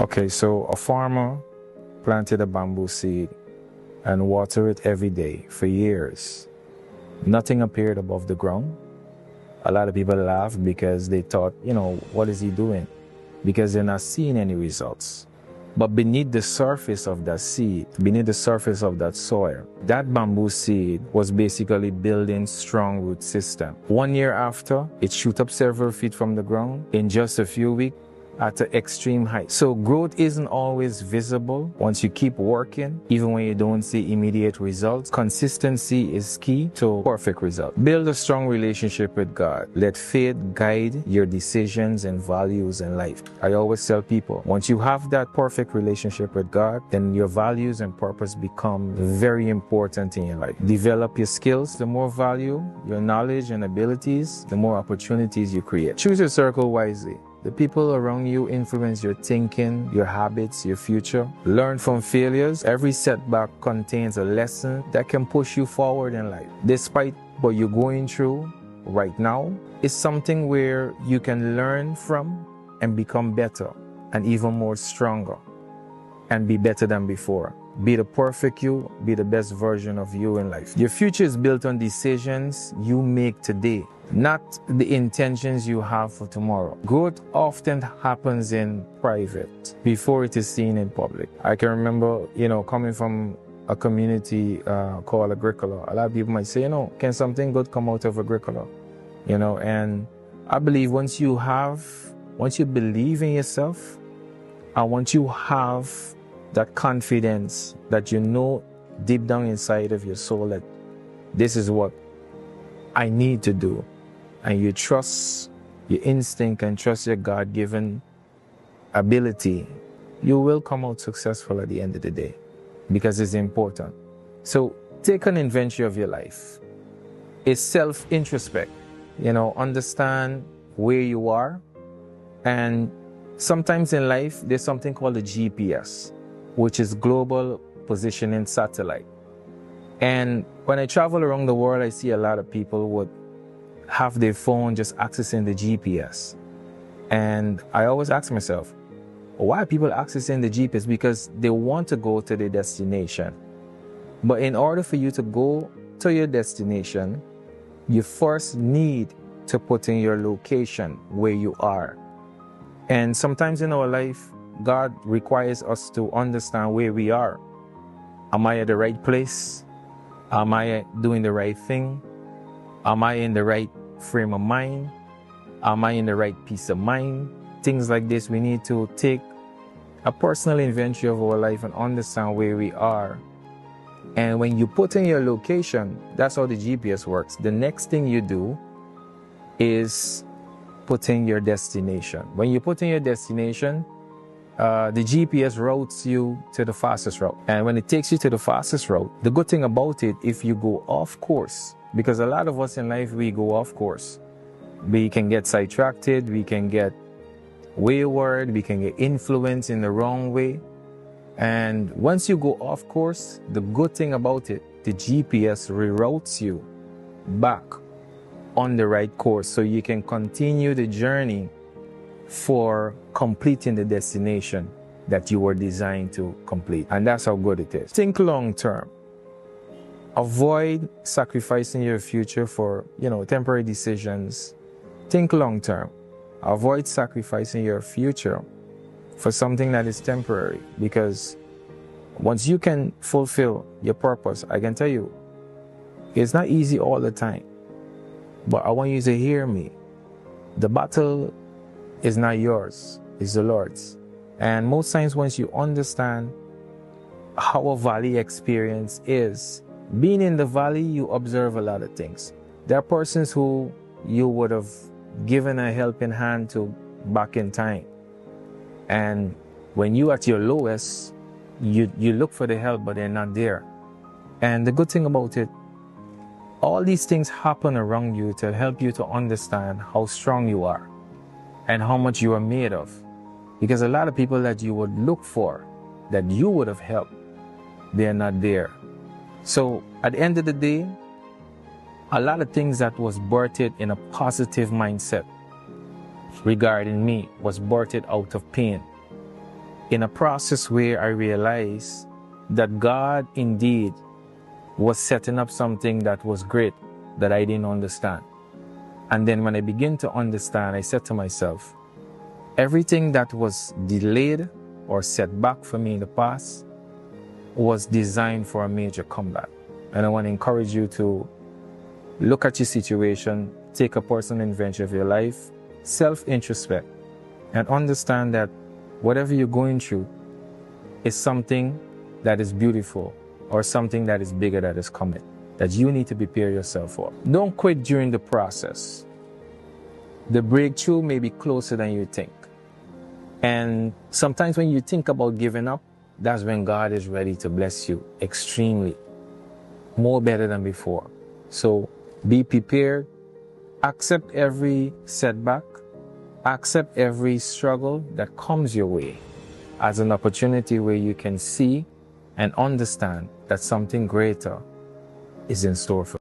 Okay, so a farmer planted a bamboo seed and watered it every day for years. Nothing appeared above the ground. A lot of people laughed because they thought, what is he doing? Because they're not seeing any results. But beneath the surface of that seed, beneath the surface of that soil, that bamboo seed was basically building strong root system. 1 year after, it shoot up several feet from the ground in just a few weeks at an extreme height. So growth isn't always visible. Once you keep working, even when you don't see immediate results, consistency is key to perfect result. Build a strong relationship with God. Let faith guide your decisions and values in life. I always tell people, once you have that perfect relationship with God, then your values and purpose become very important in your life. Develop your skills. The more value, your knowledge and abilities, the more opportunities you create. Choose your circle wisely. The people around you influence your thinking, your habits, your future. Learn from failures. Every setback contains a lesson that can push you forward in life. Despite what you're going through right now, it's something where you can learn from and become better and even more stronger and be better than before. Be the perfect you, be the best version of you in life. Your future is built on decisions you make today, not the intentions you have for tomorrow. Growth often happens in private before it is seen in public. I can remember, coming from a community called Agricola. A lot of people might say, can something good come out of Agricola? And I believe once you believe in yourself, and once you have that confidence that deep down inside of your soul that this is what I need to do, and you trust your instinct and trust your God-given ability, you will come out successful at the end of the day because it's important. So take an inventory of your life. It's self-introspect, understand where you are. And sometimes in life, there's something called a GPS, which is Global Positioning Satellite. And when I travel around the world, I see a lot of people would have their phone just accessing the GPS. And I always ask myself, why are people accessing the GPS? Because they want to go to their destination. But in order for you to go to your destination, you first need to put in your location where you are. And sometimes in our life, God requires us to understand where we are. Am I at the right place? Am I doing the right thing? Am I in the right frame of mind? Am I in the right peace of mind? Things like this, we need to take a personal inventory of our life and understand where we are. And when you put in your location, that's how the GPS works. The next thing you do is put in your destination. When you put in your destination, the GPS routes you to the fastest route. And when it takes you to the fastest route, the good thing about it, if you go off course, because a lot of us in life, we go off course. We can get sidetracked, we can get wayward, we can get influenced in the wrong way. And once you go off course, the good thing about it, the GPS reroutes you back on the right course so you can continue the journey for completing the destination that you were designed to complete. And that's how good it is. Think long term. Avoid sacrificing your future for, temporary decisions. Think long term. Avoid sacrificing your future for something that is temporary, because once you can fulfill your purpose, I can tell you, it's not easy all the time. But I want you to hear me. The battle is not yours, it's the Lord's. And most times once you understand how a valley experience is, being in the valley, you observe a lot of things. There are persons who you would have given a helping hand to back in time. And when you at your lowest, you look for the help, but they're not there. And the good thing about it, all these things happen around you to help you to understand how strong you are and how much you are made of. Because a lot of people that you would look for, that you would have helped, they're not there. So at the end of the day, a lot of things that was birthed in a positive mindset regarding me was birthed out of pain. in a process where I realized that God indeed was setting up something that was great that I didn't understand. And then when I begin to understand, I said to myself, everything that was delayed or set back for me in the past was designed for a major comeback. And I want to encourage you to look at your situation, take a personal inventory of your life, self-introspect, and understand that whatever you're going through is something that is beautiful or something that is bigger that is coming, that you need to prepare yourself for. Don't quit during the process. The breakthrough may be closer than you think. And sometimes when you think about giving up, that's when God is ready to bless you extremely, more better than before. So be prepared, accept every setback, accept every struggle that comes your way as an opportunity where you can see and understand that something greater is in store for you.